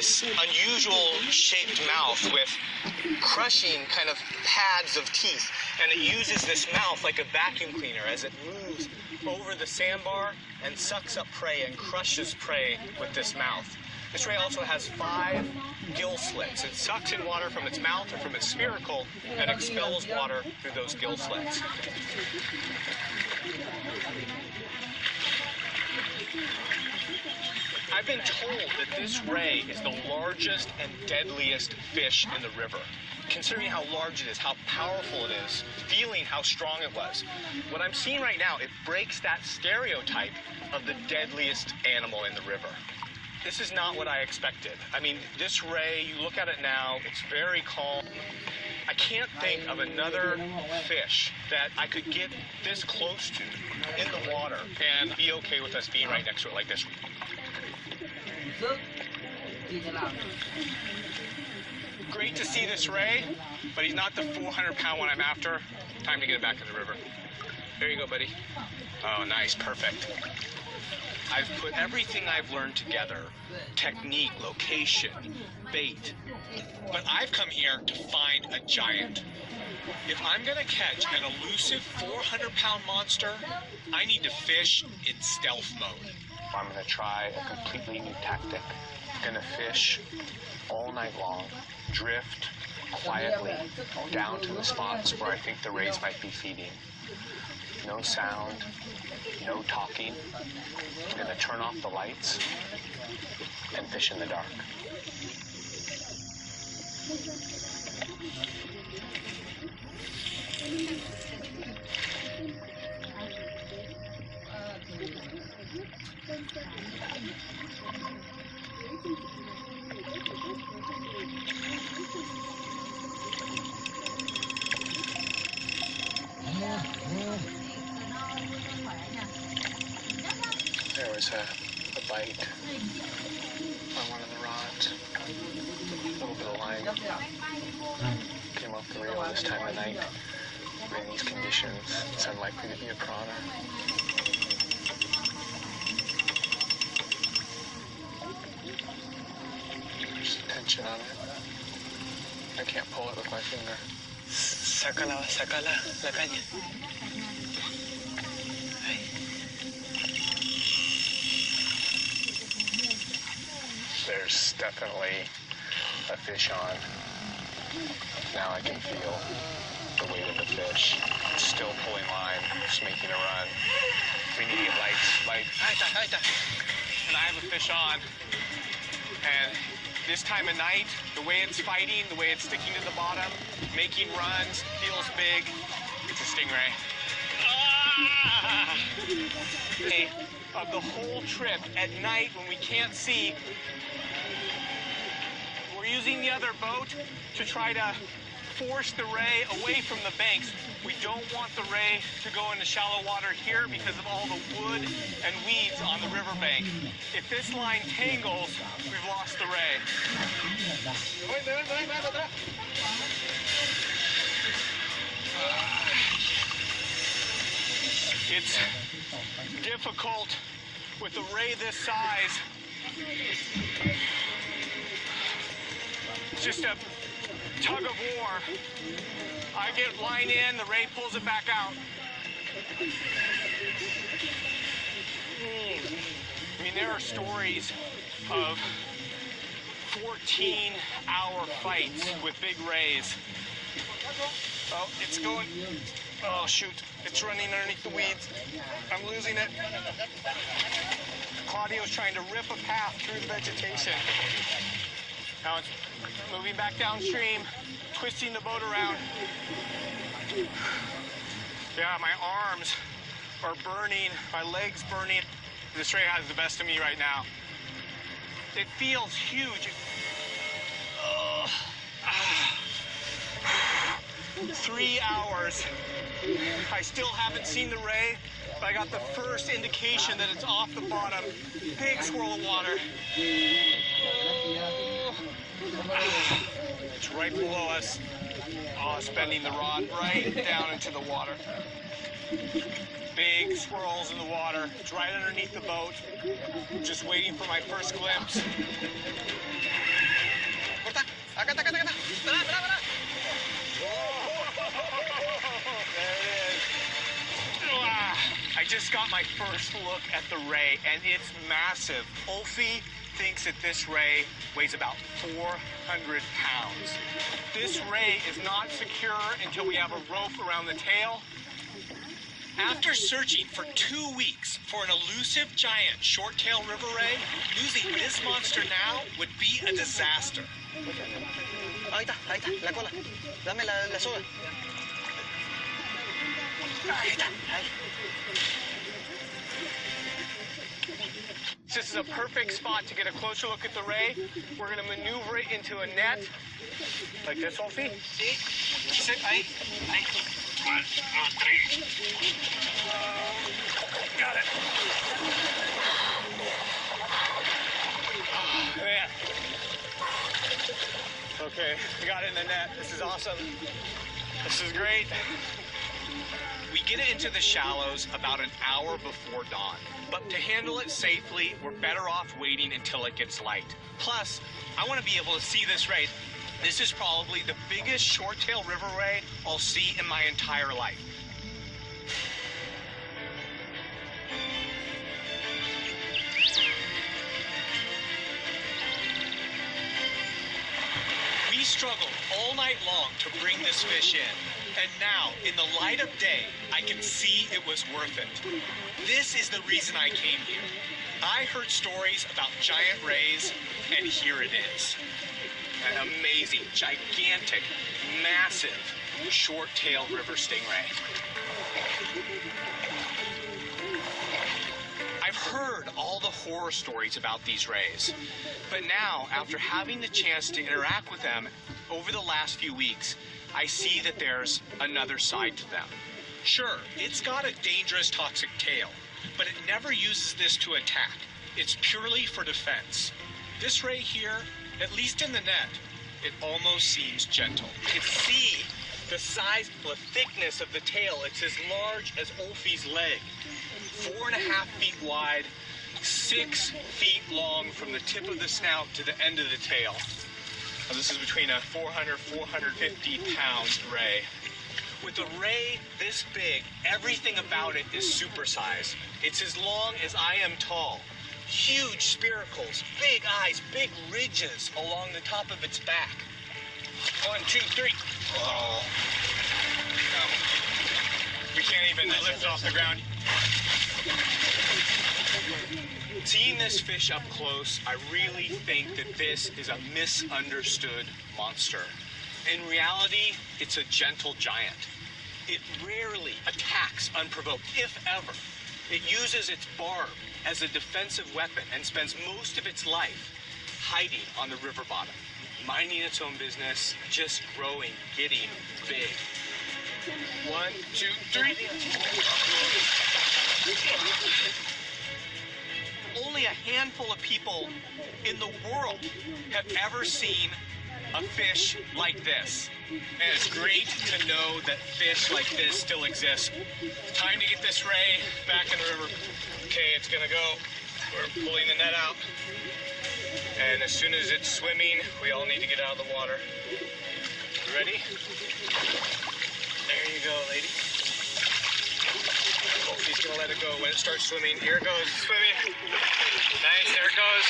this unusual shaped mouth with crushing kind of pads of teeth, and it uses this mouth like a vacuum cleaner as it moves over the sandbar and sucks up prey and crushes prey with this mouth. This ray also has 5 gill slits. It sucks in water from its mouth or from its spiracle and expels water through those gill slits. I've been told that this ray is the largest and deadliest fish in the river. Considering how large it is, how powerful it is, feeling how strong it was. What I'm seeing right now, it breaks that stereotype of the deadliest animal in the river. This is not what I expected. I mean, this ray, you look at it now, it's very calm. I can't think of another fish that I could get this close to in the water and be okay with us being right next to it like this. Great to see this ray, but he's not the 400-pound one I'm after. Time to get it back in the river. There you go, buddy. Oh, nice, perfect. I've put everything I've learned together, technique, location, bait, but I've come here to find a giant. If I'm gonna catch an elusive 400-pound monster, I need to fish in stealth mode. I'm gonna try a completely new tactic. I'm gonna fish all night long, drift quietly down to the spots where I think the rays might be feeding. No sound, no talking. I'm gonna turn off the lights and fish in the dark. There was a bite on one of the rods. A little bit of line came off the reel this time of night. In these conditions, it's unlikely to be a piranha. There's tension on it. I can't pull it with my finger. Sácala, sácala, la caña. There's definitely a fish on. Now I can feel the weight of the fish. It's still pulling line, just making a run. We need to get light. And I have a fish on. And this time of night, the way it's fighting, the way it's sticking to the bottom, making runs, feels big. It's a stingray. Ah! Of the whole trip, at night when we can't see, we're using the other boat to try to force the ray away from the banks. We don't want the ray to go into shallow water here because of all the wood and weeds on the riverbank. If this line tangles, we've lost the ray. It's difficult with a ray this size. It's just a tug of war. I get line in, the ray pulls it back out. I mean, there are stories of 14-hour fights with big rays. Oh, it's going. Oh, shoot. It's running underneath the weeds. I'm losing it. Claudio's trying to rip a path through the vegetation. Now it's moving back downstream, twisting the boat around. Yeah, my arms are burning, my legs burning. This ray has the best of me right now. It feels huge. 3 hours. I still haven't seen the ray, but I got the first indication that it's off the bottom. Big swirl of water. It's right below us. Oh, it's bending the rod right down into the water. Big swirls in the water. It's right underneath the boat. Just waiting for my first glimpse. Acá, acá, acá. Para, para, para. There it is. I just got my first look at the ray, and it's massive. Ulfi thinks that this ray weighs about 400 pounds. This ray is not secure until we have a rope around the tail. After searching for 2 weeks for an elusive giant short-tailed river ray, losing this monster now would be a disaster. Ahí está, la cola. Dame la soga. Ahí está, ahí. This is a perfect spot to get a closer look at the ray. We're going to maneuver it into a net. Like this, Ulfi? Sí. Ahí. 1, 2, 3. Got it. Oh, man. Okay, we got it in the net. This is awesome. This is great. We get it into the shallows about an hour before dawn. But to handle it safely, we're better off waiting until it gets light. Plus, I want to be able to see this ray. This is probably the biggest short-tailed river ray I'll see in my entire life. We struggled all night long to bring this fish in. And now, in the light of day, I can see it was worth it. This is the reason I came here. I heard stories about giant rays, and here it is. An amazing, gigantic, massive, short-tailed river stingray. I've heard all the horror stories about these rays, but now, after having the chance to interact with them over the last few weeks, I see that there's another side to them. Sure, it's got a dangerous toxic tail, but it never uses this to attack. It's purely for defense. This ray here, at least in the net, it almost seems gentle. You can see the size, the thickness of the tail. It's as large as Ulfi's leg. 4.5 feet wide, 6 feet long from the tip of the snout to the end of the tail. Now, this is between a 400, 450 pound ray. With a ray this big, everything about it is supersized. It's as long as I am tall. Huge spiracles, big eyes, big ridges along the top of its back. 1, 2, 3. Oh. We can't even lift off the ground. Seeing this fish up close, I really think that this is a misunderstood monster. In reality, it's a gentle giant. It rarely attacks unprovoked, if ever. It uses its barb as a defensive weapon and spends most of its life hiding on the river bottom, minding its own business, just growing, getting big. 1, 2, 3. Only a handful of people in the world have ever seen a fish like this. And it's great to know that fish like this still exist. Time to get this ray back in the river. Okay, it's gonna go. We're pulling the net out. And as soon as it's swimming, we all need to get out of the water. You ready? There you go, lady. Oh, he's gonna let it go when it starts swimming. Here it goes, swimming. Nice, there it goes.